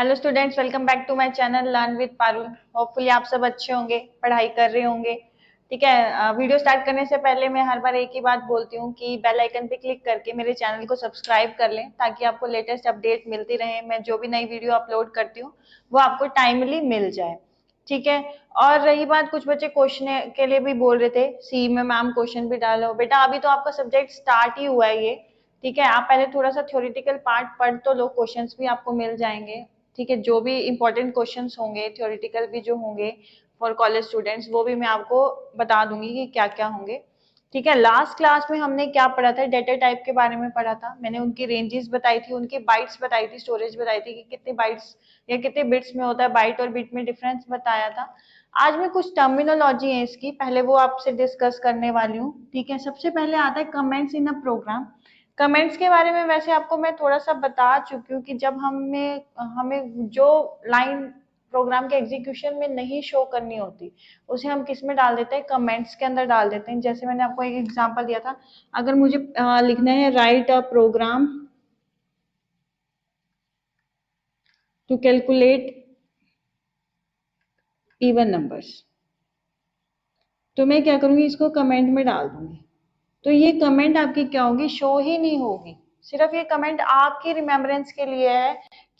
Hello students, welcome back to my channel learn with Parul. Hopefully आप सब अच्छे होंगे, पढ़ाई कर रहे होंगे। ठीक है, वीडियो स्टार्ट करने से पहले मैं हर बार एक ही बात बोलती हूँ कि बेल आइकन पे क्लिक करके मेरे चैनल को सब्सक्राइब कर लें ताकि आपको लेटेस्ट अपडेट मिलती रहे। मैं जो भी नई वीडियो अपलोड करती हूँ वो आपको टाइमली मिल जाए। ठीक है। और रही बात, कुछ बच्चे क्वेश्चन के लिए भी बोल रहे थे सी में मैम क्वेश्चन भी डालो। बेटा अभी तो आपका सब्जेक्ट स्टार्ट ही हुआ है ये। ठीक है, आप पहले थोड़ा सा थ्योरेटिकल पार्ट पढ़ तो लो, क्वेश्चंस भी आपको मिल जाएंगे। ठीक है, जो भी इंपॉर्टेंट क्वेश्चंस होंगे थ्योरेटिकल भी जो होंगे फॉर कॉलेज स्टूडेंट्स वो भी मैं आपको बता दूंगी कि क्या क्या होंगे। ठीक है, लास्ट क्लास में हमने क्या पढ़ा था, डेटा टाइप के बारे में पढ़ा था। मैंने उनकी रेंजेस बताई थी, उनकी बाइट्स बताई थी, स्टोरेज बताई थी कि कितने बाइट्स या कितने बिट्स में होता है, बाइट और बिट में डिफरेंस बताया था। आज मैं कुछ टर्मिनोलॉजी है इसकी, पहले वो आपसे डिस्कस करने वाली हूँ। ठीक है, सबसे पहले आता है comments in a program. Comments के बारे में वैसे आपको मैं थोड़ा सा बता चुकी हूँ कि जब हमें हमें जो लाइन प्रोग्राम के एग्जीक्यूशन में नहीं शो करनी होती उसे हम किस में डाल देते हैं, कमेंट्स के अंदर डाल देते हैं। जैसे मैंने आपको एक एग्जांपल दिया था, अगर मुझे लिखना है write a program to calculate even numbers, तो मैं क्या करूंगी, इसको कमेंट में डाल दूंगी। तो ये कमेंट आपकी क्या होगी, शो ही नहीं होगी। सिर्फ ये कमेंट आपकी रिमेम्बरेंस के लिए है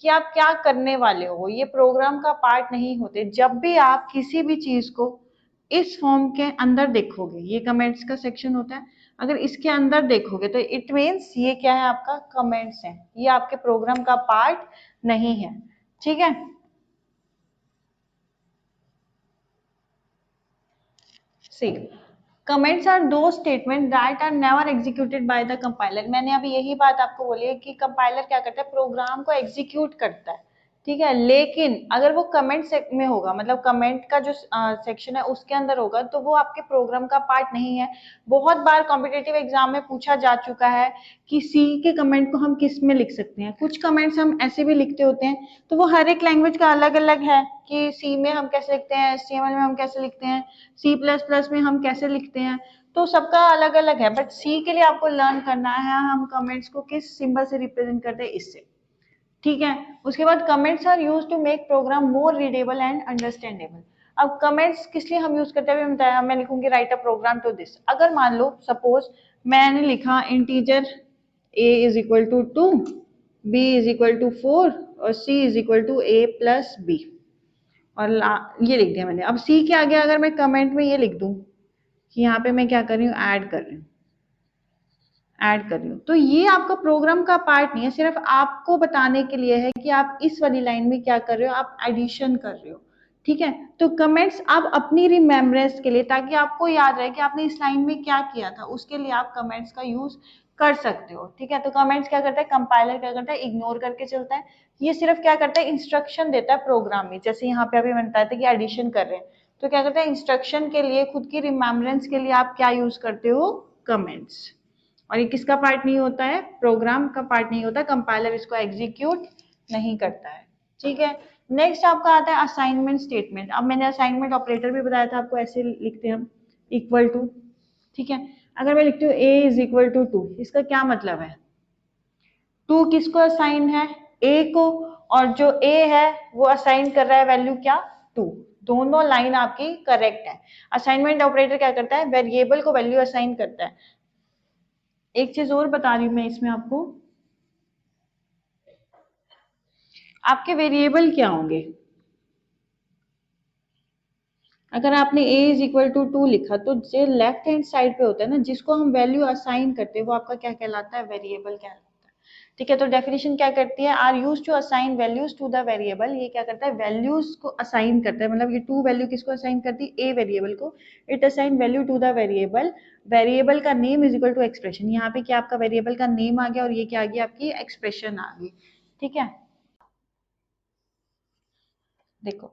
कि आप क्या करने वाले हो, ये प्रोग्राम का पार्ट नहीं होते। जब भी आप किसी भी चीज को इस फॉर्म के अंदर देखोगे, ये कमेंट्स का सेक्शन होता है, अगर इसके अंदर देखोगे तो इट मीन्स ये क्या है, आपका कमेंट्स है, ये आपके प्रोग्राम का पार्ट नहीं है। ठीक है, see comments are the statement that are never executed by the compiler. मैंने अभी यही बात आपको बोली है कि कंपाइलर क्या करता है, प्रोग्राम को एग्जीक्यूट करता है। ठीक है, लेकिन अगर वो कमेंट में होगा, मतलब कमेंट का जो सेक्शन है उसके अंदर होगा, तो वो आपके प्रोग्राम का पार्ट नहीं है। बहुत बार कॉम्पिटेटिव एग्जाम में पूछा जा चुका है कि सी के कमेंट को हम किस में लिख सकते हैं। कुछ कमेंट्स हम ऐसे भी लिखते होते हैं, तो वो हर एक लैंग्वेज का अलग अलग है कि सी में हम कैसे लिखते हैं, HTML में हम कैसे लिखते हैं, C++ में हम कैसे लिखते हैं। तो सबका अलग अलग है, बट सी के लिए आपको लर्न करना है हम कमेंट्स को किस सिंबल से रिप्रेजेंट करते हैं, इससे। ठीक है, उसके बाद comments are use to make program more readable and understandable. अब कमेंट्स किस लिए हम यूज करते हैं, बताया। मैं लिखूंगी write a program to this. अगर मान लो सपोज मैंने लिखा integer a is equal to 2, b is equal to 4 और c is equal to a plus b, और ये लिख दिया मैंने। अब सी के आगे अगर मैं कमेंट में ये लिख दूं कि यहाँ पे मैं क्या कर रही हूँ, ऐड कर रही हूँ, ऐड कर रही हूँ, तो ये आपका प्रोग्राम का पार्ट नहीं है, सिर्फ आपको बताने के लिए है कि आप इस वाली लाइन में क्या कर रहे हो, आप एडिशन कर रहे हो। ठीक है, तो कमेंट्स आप अपनी रिमेम्बरेंस के लिए, ताकि आपको याद रहे कि आपने इस लाइन में क्या किया था, उसके लिए आप कमेंट्स का यूज कर सकते हो। ठीक है, तो कमेंट्स क्या करता है, कंपाइलर क्या करता है, इग्नोर करके चलता है। ये सिर्फ क्या करता है, इंस्ट्रक्शन देता है प्रोग्राम में। जैसे यहाँ पे अभी मैंने बताया था कि एडिशन कर रहे हैं, तो क्या करता है, इंस्ट्रक्शन के लिए, खुद की रिमेम्बरेंस के लिए आप क्या यूज करते हो, कमेंट्स। और ये किसका पार्ट नहीं होता है, प्रोग्राम का पार्ट नहीं होता, कंपाइलर इसको एग्जीक्यूट नहीं करता है। ठीक है, नेक्स्ट आपका आता है असाइनमेंट स्टेटमेंट। अब मैंने असाइनमेंट ऑपरेटर भी बताया था आपको, ऐसे लिखते हैं हम, इक्वल टू। ठीक है, अगर मैं लिखती हूँ a इज इक्वल टू 2, इसका क्या मतलब है, 2 किसको असाइन है, a को, और जो a है वो असाइन कर रहा है वैल्यू क्या, 2। दोनों लाइन आपकी करेक्ट है। असाइनमेंट ऑपरेटर क्या करता है, वेरिएबल को वैल्यू असाइन करता है। एक चीज और बता रही हूँ मैं इसमें आपको, आपके वेरिएबल क्या होंगे। अगर आपने a इज इक्वल टू 2 लिखा, तो जो लेफ्ट हैंड साइड पे होता है ना, जिसको हम वैल्यू असाइन करते हैं, वो आपका क्या कहलाता है, वेरिएबल कहलाता है। ठीक है, तो डेफिनेशन क्या करती है, are use to assign values to the variable. ये क्या करता है, वैल्यूज को असाइन करता है, मतलब ये 2 वैल्यू किसको असाइन करती है, a वेरिएबल को। It assign value to the variable, variable का name is equal to expression. यहाँ पे क्या आपका वेरिएबल का नेम आ गया और ये क्या आ गई, आपकी एक्सप्रेशन आ गई। ठीक है, देखो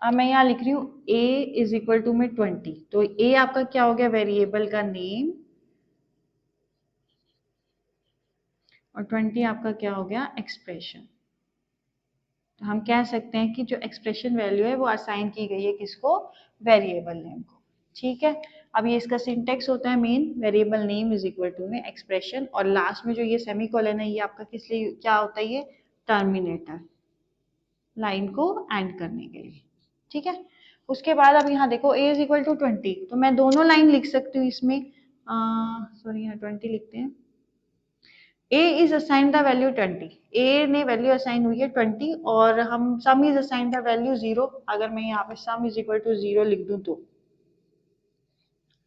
अब मैं यहाँ लिख रही हूँ a इज इक्वल टू में 20, तो a आपका क्या हो गया, वेरिएबल का नेम, और 20 आपका क्या हो गया, एक्सप्रेशन। तो हम कह सकते हैं कि जो एक्सप्रेशन वैल्यू है वो असाइन की गई है किसको, वेरिएबल नेम को। ठीक है, अब ये इसका सिंटेक्स होता है main, variable name is equal to में एक्सप्रेशन, और लास्ट में जो ये सेमीकोलन है ये आपका किस लिए क्या होता है, ये टर्मिनेटर। लाइन को एंड करने के लिए, ठीक है। उसके बाद अब यहाँ देखो a इज इक्वल टू 20, तो मैं दोनों लाइन लिख सकती हूँ इसमें, सॉरी यहाँ 20 लिखते हैं। a is assign the value 20, a ने वैल्यू असाइन हुई है 20, और हम सम इज असाइन द वैल्यू 0, अगर मैं यहाँ पे सम इज इक्वल टू 0 लिख दूं तो,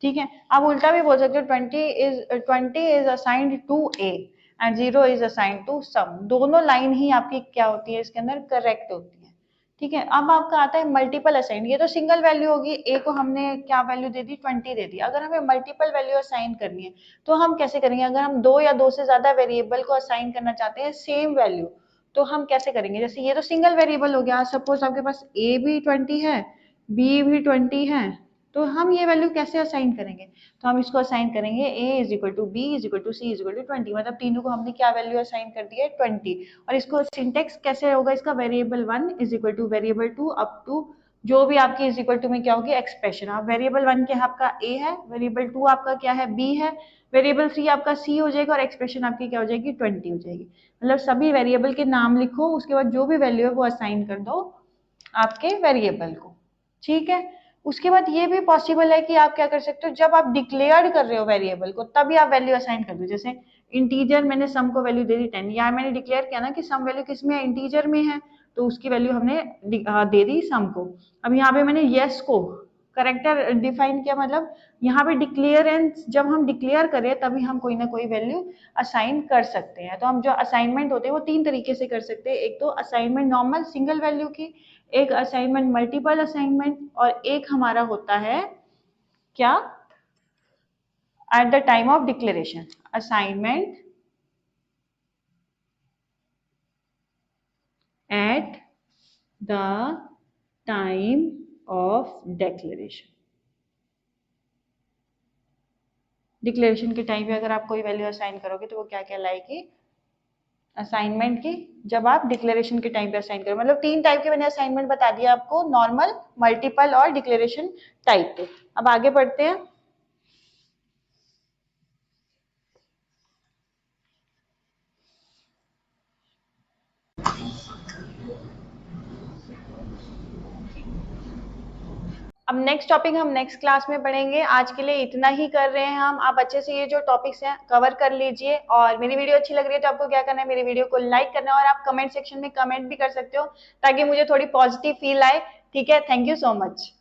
ठीक है। आप उल्टा भी बोल सकते हो, 20 is assigned to a and 0 is assigned to sum, दोनों लाइन ही आपकी क्या होती है इसके अंदर, करेक्ट होती है, ठीक है। अब आपका आता है मल्टीपल असाइन, ये तो सिंगल वैल्यू होगी, a को हमने क्या वैल्यू दे दी, 20 दे दी। अगर हमें मल्टीपल वैल्यू असाइन करनी है तो हम कैसे करेंगे, अगर हम दो या दो से ज्यादा वेरिएबल को असाइन करना चाहते हैं सेम वैल्यू, तो हम कैसे करेंगे, जैसे ये तो सिंगल वेरिएबल हो गया, सपोज आपके पास a भी 20 है, b भी 20 है, तो हम ये वैल्यू कैसे असाइन करेंगे, तो हम इसको असाइन करेंगे a is equal to B is equal to C is equal to 20, मतलब तीनों को हमने क्या वैल्यू असाइन कर दी है 20। और इसको सिंटेक्स कैसे होगा इसका, variable 1 is equal to variable 2 up to जो भी आपकी इज इक्वल टू में क्या होगी एक्सप्रेशन। आप वेरिएबल 1 के आपका a है, वेरिएबल 2 आपका क्या है b है, वेरिएबल 3 आपका c हो जाएगा, और एक्सप्रेशन आपकी क्या हो जाएगी 20 हो जाएगी। मतलब सभी वेरिएबल के नाम लिखो, उसके बाद जो भी वैल्यू है वो असाइन कर दो आपके वेरिएबल को, ठीक है। उसके बाद ये भी पॉसिबल है कि आप क्या कर सकते हो, जब आप डिक्लेयर कर रहे हो वेरिएबल को तभी आप वैल्यू असाइन कर दो। जैसे इंटीजर मैंने सम को वैल्यू दे दी 10, या मैंने डिक्लेयर किया ना कि सम वैल्यू किस में है, इंटीजर में है, तो उसकी वैल्यू हमने दे दी सम को। अब यहाँ पे मैंने यस को करेक्टर डिफाइन किया, मतलब यहाँ पे डिक्लेयरेंस जब हम डिक्लेयर करें तभी हम कोई ना कोई वैल्यू असाइन कर सकते हैं। तो हम जो असाइनमेंट होते हैं वो तीन तरीके से कर सकते हैं, एक तो असाइनमेंट नॉर्मल सिंगल वैल्यू की, एक असाइनमेंट मल्टीपल असाइनमेंट, और एक हमारा होता है क्या, at the time of declaration, assignment at the time of declaration. Declaration के टाइम पे अगर आप कोई वैल्यू असाइन करोगे तो वो क्या कहलाएगी, असाइनमेंट की, जब आप डिक्लेरेशन के टाइम पे असाइन करो। मतलब तीन टाइप के मैंने असाइनमेंट बता दिया आपको, नॉर्मल, मल्टीपल और डिक्लेरेशन टाइप पे। अब आगे बढ़ते हैं। अब नेक्स्ट टॉपिक हम नेक्स्ट क्लास में पढ़ेंगे, आज के लिए इतना ही कर रहे हैं हम। आप अच्छे से ये जो टॉपिक्स हैं कवर कर लीजिए, और मेरी वीडियो अच्छी लग रही है तो आपको क्या करना है, मेरी वीडियो को लाइक करना है, और आप कमेंट सेक्शन में कमेंट भी कर सकते हो ताकि मुझे थोड़ी पॉजिटिव फील आए, ठीक है। Thank you so much.